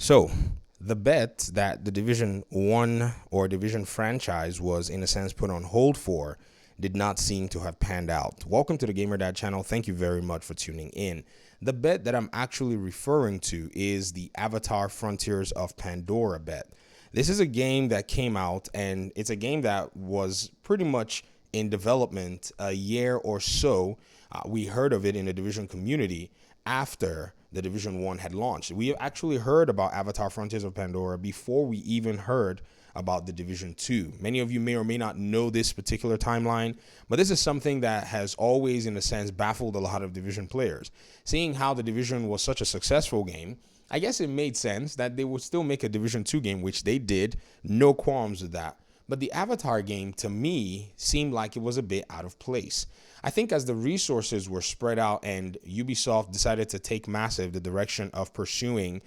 So, the bet that the Division 1 or Division franchise was, in a sense, put on hold for did not seem to have panned out. Welcome to the Gamer Dad channel. Thank you very much for tuning in. The bet that I'm actually referring to is the Avatar Frontiers of Pandora bet. This is a game that came out, and it's a game that was pretty much in development a year or so. We heard of it in the Division community after the Division 1 had launched. We actually heard about Avatar Frontiers of Pandora before we even heard about the Division 2. Many of you may or may not know this particular timeline, but this is something that has always, in a sense, baffled a lot of Division players. Seeing how the Division was such a successful game, I guess it made sense that they would still make a Division 2 game, which they did. No qualms with that. But the Avatar game, to me, seemed like it was a bit out of place. I think as the resources were spread out and Ubisoft decided to take Massive the direction of pursuing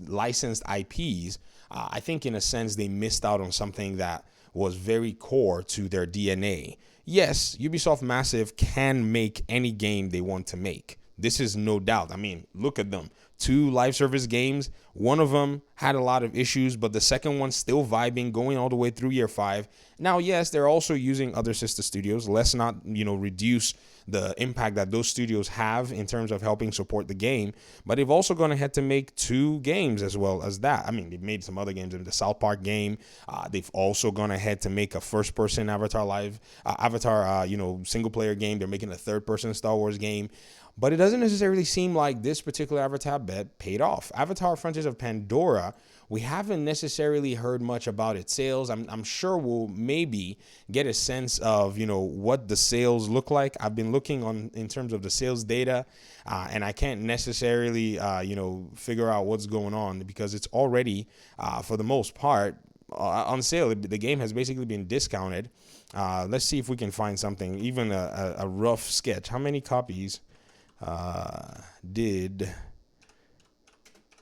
licensed IPs, I think in a sense they missed out on something that was very core to their DNA. Yes, Ubisoft Massive can make any game they want to make. This is no doubt. I mean, look at them. 2 live service games. One of them had a lot of issues, but the second one still vibing, going all the way through year 5. Now, yes, they're also using other sister studios. Let's not, reduce the impact that those studios have in terms of helping support the game. But they've also gone ahead to make 2 games as well as that. I mean, they've made some other games in the South Park game. They've also gone ahead to make a first-person Avatar single-player game. They're making a third-person Star Wars game. But it doesn't necessarily seem like this particular Avatar bet paid off. Avatar Frontiers of Pandora, we haven't necessarily heard much about its sales. I'm sure we'll maybe get a sense of, what the sales look like. I've been looking in terms of the sales data, and I can't necessarily, figure out what's going on because it's already, for the most part, on sale. The game has basically been discounted. Let's see if we can find something, even a rough sketch. How many copies did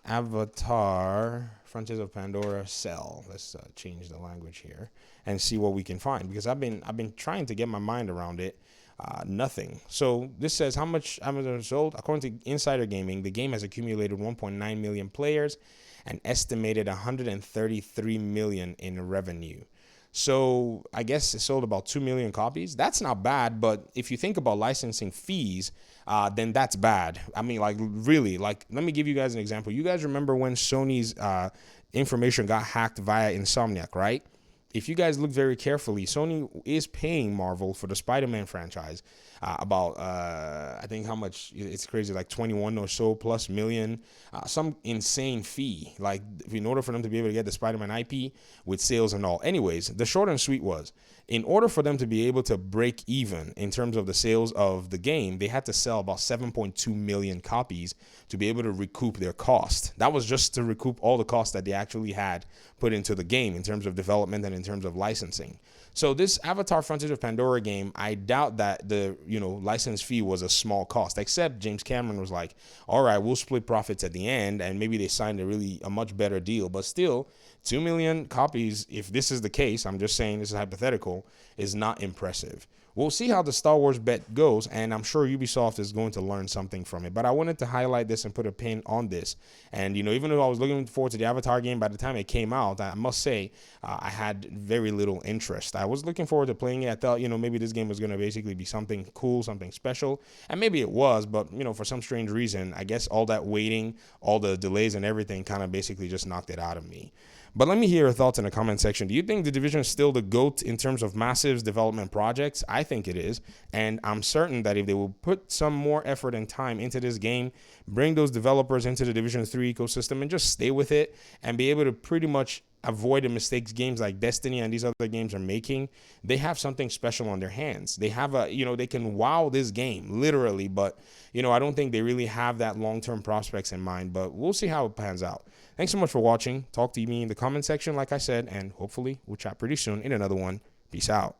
Avatar Frontiers of Pandora sell? Let's change the language here and see what we can find, because I've been trying to get my mind around it. Nothing. So this says how much Amazon sold. According to Insider Gaming, the game has accumulated 1.9 million players and estimated 133 million in revenue. So I guess it sold about 2 million copies. That's not bad, but if you think about licensing fees, then that's bad. I mean, really, let me give you guys an example. You guys remember when Sony's information got hacked via Insomniac, right? If you guys look very carefully, Sony is paying Marvel for the Spider-Man franchise about, I think how much, it's crazy, like 21 or so plus million, some insane fee, like in order for them to be able to get the Spider-Man IP with sales and all. Anyways, the short and sweet was, in order for them to be able to break even in terms of the sales of the game, they had to sell about 7.2 million copies to be able to recoup their cost. That was just to recoup all the costs that they actually had put into the game in terms of development and in terms of licensing. So this Avatar Frontiers of Pandora game, I doubt that the license fee was a small cost, except James Cameron was like, all right, we'll split profits at the end, and maybe they signed a much better deal. But still, 2 million copies, if this is the case, I'm just saying this is hypothetical, is not impressive. We'll see how the Star Wars bet goes, and I'm sure Ubisoft is going to learn something from it. But I wanted to highlight this and put a pin on this. And, even though I was looking forward to the Avatar game, by the time it came out, I must say I had very little interest. I was looking forward to playing it. I thought, maybe this game was going to basically be something cool, something special. And maybe it was, but, for some strange reason, I guess all that waiting, all the delays and everything kind of basically just knocked it out of me. But let me hear your thoughts in the comment section. Do you think the Division is still the GOAT in terms of Massive's development projects? I think it is. And I'm certain that if they will put some more effort and time into this game, bring those developers into the Division 3 ecosystem and just stay with it and be able to pretty much avoid the mistakes games like Destiny and these other games are making, they have something special on their hands. They have they can wow this game, literally, but, I don't think they really have that long-term prospects in mind, but we'll see how it pans out. Thanks so much for watching. Talk to me in the comment section, like I said, and hopefully we'll chat pretty soon in another one. Peace out.